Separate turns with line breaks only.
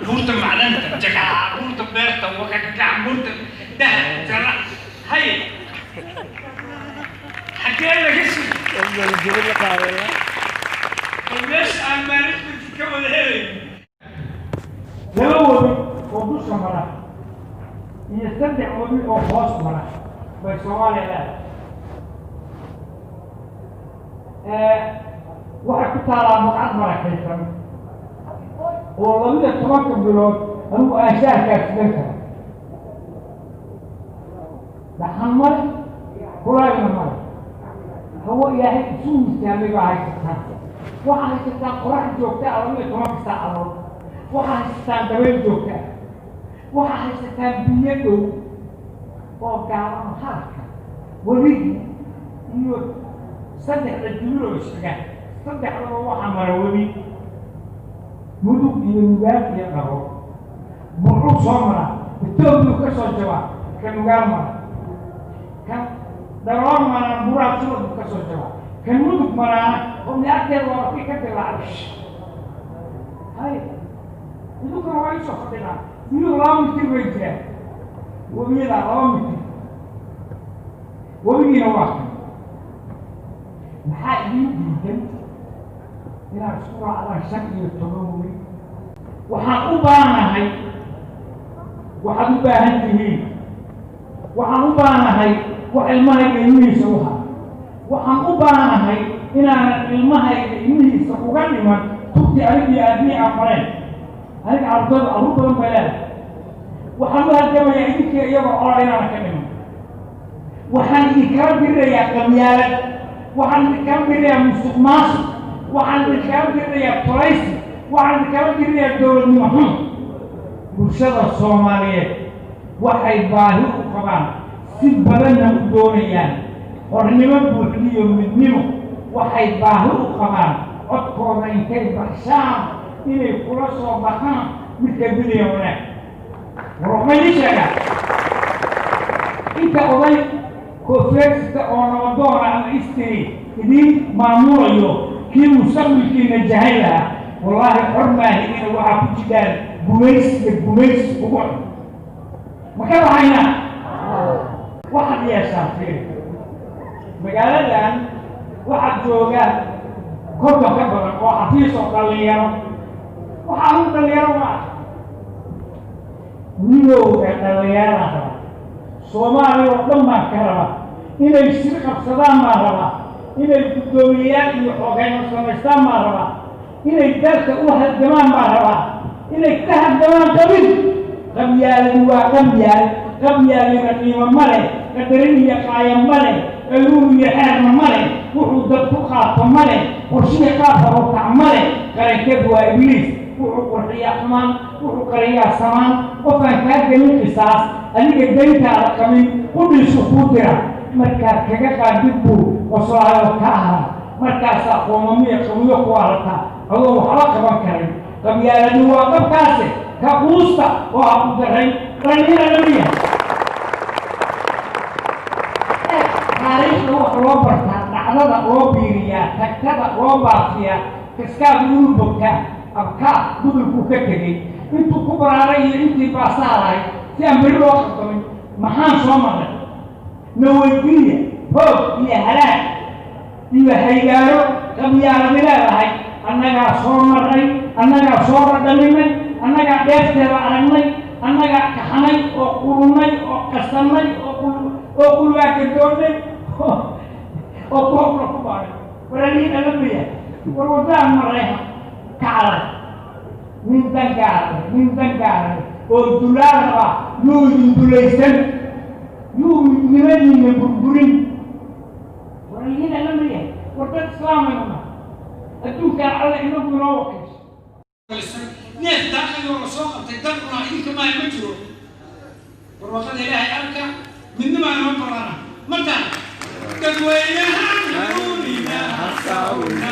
بورت معدنك جكا بورت بيرتا وكاكا بورت ده زرع هاي حكي لك اسم
افضل تجيب لك على
ليش عمالك بتتكون هاي
لو وضوش مرة يستمتع وبي أو خاص مرة بسؤال لا واحد كنت على مقعد مرة كيفاً والله من التمكن بلود أنه أشياء كافلتها لحمر كراي مرة هو ياهي سوء استعمل بعض الستان واحد الستان قرح جوكتا أو من التمكن استعمل واحد الستان دوين جوكتا واحد الستان بيدو وقاوان حركة وليدي إنه صدق الدلو الشجاع صدق الروح مروي مدوك ينبات يقرأ مرور صمرة التوبة كسر جوا كان مقامر كان دروان مرة مراد صور كسر جوا كان مدوك مرة هم يأكل ورقي كتير العرش هاي مدوك رواي شفتنا ميو رام كتير بيجي وميلا رام كتير وبيجي نواقي محل جدا إلى الصورة على شكل التنومي وحقوبانا هاي وحقوبانا هاي وحقوبانا هاي وعلمها يمي سوها وحقوبانا هاي إن علمها يمي سوها لما تبدي عليك أبني أمرين عليك عرض أروب البلاد وحقوبها الجمع يعيدك يبقى علينا كلمة وحقوبها بالرياء كميالك waxaan ka miriyaa musuqmaasuq waxaan ka miriyaa toleysi waxaan ka miriyaa dowladnimo xun bulshada Soomaaliyeed waxay baahi u qabaan si badanna u doonayaan xornimo buuxiyo midnimo waxay baahi u qabaan codkooda intay baxshaan inay kula soo baxaan midka biliyan wanaag ruuxmayishaga inta oday كوفيرست أو نودورا أو إستري إذن ماموريو كي مسوي كي نجاهلها والله حرمة هنا وعبو جدال بوميس بقول ما كان هنا واحد يسافر مقالة الآن واحد جوجا كوكا كبر واحد يسوق طليان واحد طليان واحد ميلو طليان Soomaaliya oo dhan baan ka rabaa inay shir qabsadaan baan rabaa inay guddoomiyayaal iyo xoogayno samaystaan baan rabaa inay dalka u halgamaan baan rabaa inay ka halgamaan qabyaaladu waa qabyaalina qiimo ma leh qadarin iyo qaaya ma leh qaluun iyo xeerna ma leh wuxuu dad ku qaato ma leh qorshiya qaabka rookac ma leh qarankeedu waa ibliis wuxuu qurxiyaa xumaan wuxuu qariyaa samaan qofaan kaa gelin qisaas adiga dayntaada qabin qudhiisu kuu dira markaad kaga qaadid buu qosolaayo ka aha markaasaa qoomamiya qawiyo ku aragtaa adoo waxba qaban karin qabyaaladu waa qabkaase ka quusta oo ha ku daray dhallinyara lamiya taariikhda wax loo bartaa dhacdada loo biiriyaa tagtada loo baafiyaa kaskaad ulu bogtaa abkaa gudulkuu ka tegey intuu ku baraaray iyo intii baasaarahay si aan beri loo qabtamin maxaan soo marnay naweydiiya hoog iyo halaag iyo haygaaro qabyaaladi leedahay annagaa soo marray annagaa soo radhaminay annagaa dheefteeda aragnay annagaa kaxanay oo qurunay oo qasannay oo qulwaagadoonnay oo koobla ku baaray waraliin alamiya war waddaan marrayha kacalay min dangaaray oo dulaaraba yuu idin dulaysan yuu nimadiina burburin waraliin alamiya war dad islaamayna adduunkaan alla inagu inoo wakayso
neef daaqadii oo la soo qabtay dad cunaa idinka maay ma jiro barwaaqada ilaahay arka midnima inoo barana marta dadweynaha nuunina hasawna